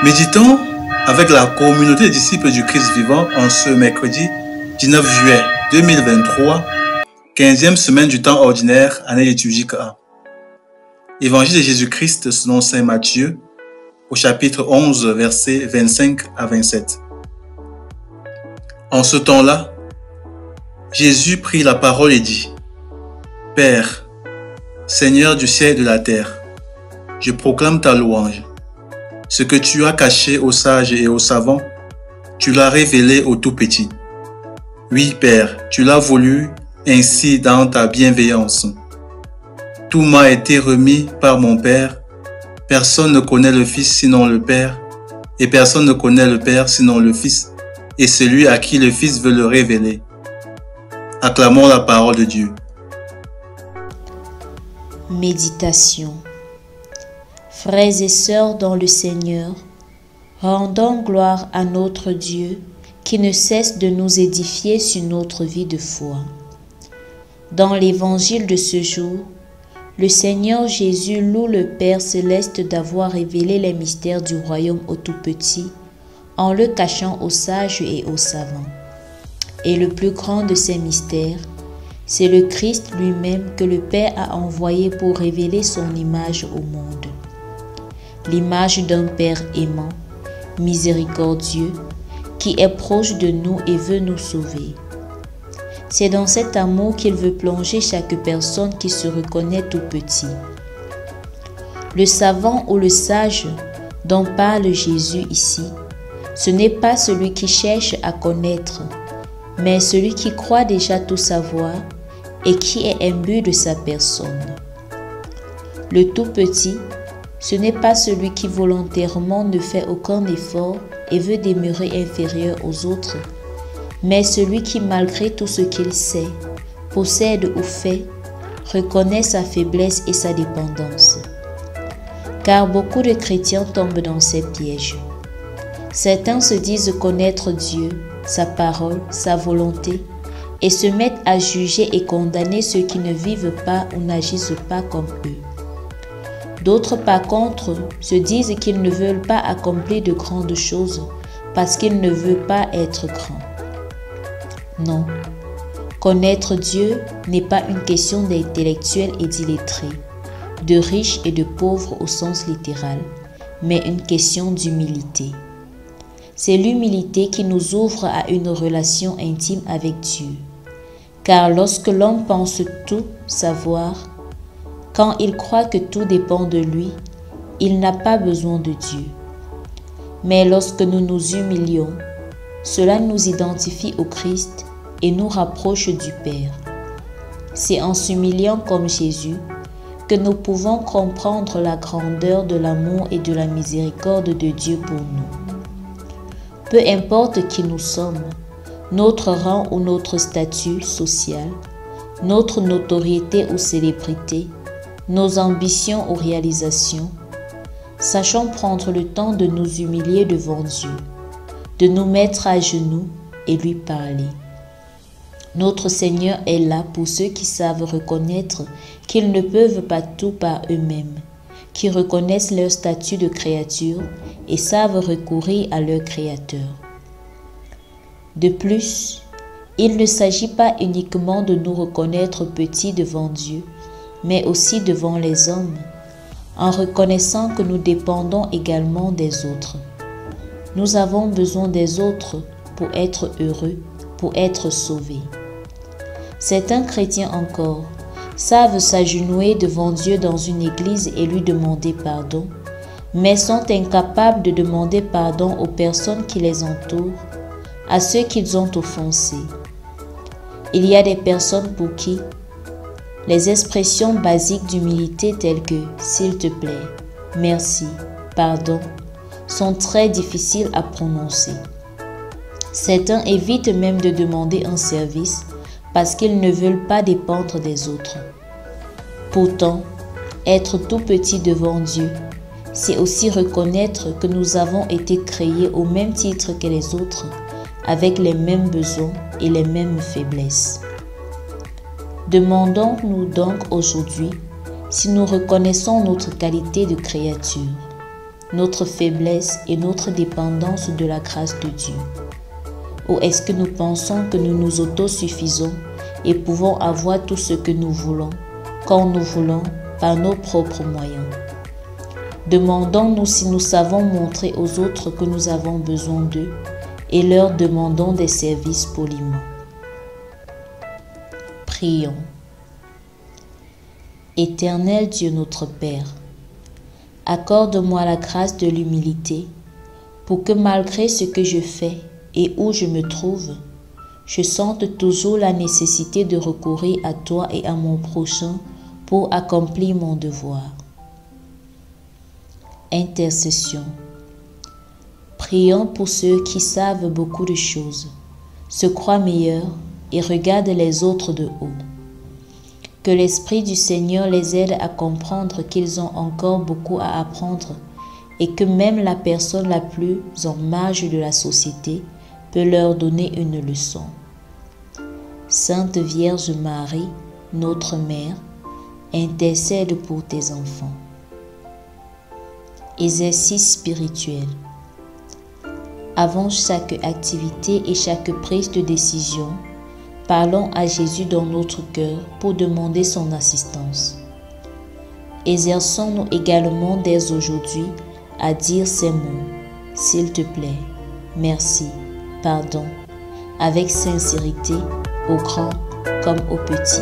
Méditons avec la communauté des disciples du Christ vivant en ce mercredi 19 juillet 2023, 15e semaine du temps ordinaire, année liturgique A. Évangile de Jésus-Christ selon saint Matthieu, au chapitre 11, versets 25 à 27. En ce temps-là, Jésus prit la parole et dit : « Père, Seigneur du ciel et de la terre, je proclame ta louange. Ce que tu as caché aux sages et aux savants, tu l'as révélé aux tout-petits. Oui, Père, tu l'as voulu ainsi dans ta bienveillance. Tout m'a été remis par mon Père. Personne ne connaît le Fils sinon le Père, et personne ne connaît le Père sinon le Fils, et celui à qui le Fils veut le révéler. » Acclamons la parole de Dieu. Méditation. Frères et sœurs dans le Seigneur, rendons gloire à notre Dieu qui ne cesse de nous édifier sur notre vie de foi. Dans l'évangile de ce jour, le Seigneur Jésus loue le Père céleste d'avoir révélé les mystères du royaume aux tout-petits en le cachant aux sages et aux savants. Et le plus grand de ces mystères, c'est le Christ lui-même que le Père a envoyé pour révéler son image au monde. L'image d'un Père aimant, miséricordieux, qui est proche de nous et veut nous sauver. C'est dans cet amour qu'il veut plonger chaque personne qui se reconnaît tout petit. Le savant ou le sage dont parle Jésus ici, ce n'est pas celui qui cherche à connaître, mais celui qui croit déjà tout savoir et qui est imbu de sa personne. Le tout petit, ce n'est pas celui qui volontairement ne fait aucun effort et veut demeurer inférieur aux autres, mais celui qui, malgré tout ce qu'il sait, possède ou fait, reconnaît sa faiblesse et sa dépendance. Car beaucoup de chrétiens tombent dans ces pièges. Certains se disent connaître Dieu, sa parole, sa volonté, et se mettent à juger et condamner ceux qui ne vivent pas ou n'agissent pas comme eux. D'autres, par contre, se disent qu'ils ne veulent pas accomplir de grandes choses parce qu'ils ne veulent pas être grands. Non, connaître Dieu n'est pas une question d'intellectuels et d'illettrés, de riches et de pauvres au sens littéral, mais une question d'humilité. C'est l'humilité qui nous ouvre à une relation intime avec Dieu. Car lorsque l'homme pense tout savoir, quand il croit que tout dépend de lui, il n'a pas besoin de Dieu. Mais lorsque nous nous humilions, cela nous identifie au Christ et nous rapproche du Père. C'est en s'humiliant comme Jésus que nous pouvons comprendre la grandeur de l'amour et de la miséricorde de Dieu pour nous. Peu importe qui nous sommes, notre rang ou notre statut social, notre notoriété ou célébrité, nos ambitions ou réalisations, sachons prendre le temps de nous humilier devant Dieu, de nous mettre à genoux et lui parler. Notre Seigneur est là pour ceux qui savent reconnaître qu'ils ne peuvent pas tout par eux-mêmes, qui reconnaissent leur statut de créature et savent recourir à leur Créateur. De plus, il ne s'agit pas uniquement de nous reconnaître petits devant Dieu, mais aussi devant les hommes, en reconnaissant que nous dépendons également des autres. Nous avons besoin des autres pour être heureux, pour être sauvés. Certains chrétiens encore savent s'agenouiller devant Dieu dans une église et lui demander pardon, mais sont incapables de demander pardon aux personnes qui les entourent, à ceux qu'ils ont offensés. Il y a des personnes pour qui les expressions basiques d'humilité telles que « s'il te plaît »,« merci »,« pardon » sont très difficiles à prononcer. Certains évitent même de demander un service parce qu'ils ne veulent pas dépendre des autres. Pourtant, être tout petit devant Dieu, c'est aussi reconnaître que nous avons été créés au même titre que les autres, avec les mêmes besoins et les mêmes faiblesses. Demandons-nous donc aujourd'hui si nous reconnaissons notre qualité de créature, notre faiblesse et notre dépendance de la grâce de Dieu? Ou est-ce que nous pensons que nous nous autosuffisons et pouvons avoir tout ce que nous voulons, quand nous voulons, par nos propres moyens? Demandons-nous si nous savons montrer aux autres que nous avons besoin d'eux et leur demandons des services poliment. Prions. Éternel Dieu notre Père, accorde-moi la grâce de l'humilité pour que malgré ce que je fais et où je me trouve, je sente toujours la nécessité de recourir à toi et à mon prochain pour accomplir mon devoir. Intercession. Prions pour ceux qui savent beaucoup de choses, se croient meilleurs et regardent les autres de haut. Que l'Esprit du Seigneur les aide à comprendre qu'ils ont encore beaucoup à apprendre et que même la personne la plus en marge de la société peut leur donner une leçon. Sainte Vierge Marie, notre Mère, intercède pour tes enfants. Exercice spirituel. Avant chaque activité et chaque prise de décision, parlons à Jésus dans notre cœur pour demander son assistance. Exerçons-nous également dès aujourd'hui à dire ces mots, s'il te plaît, merci, pardon, avec sincérité, au grand comme au petit.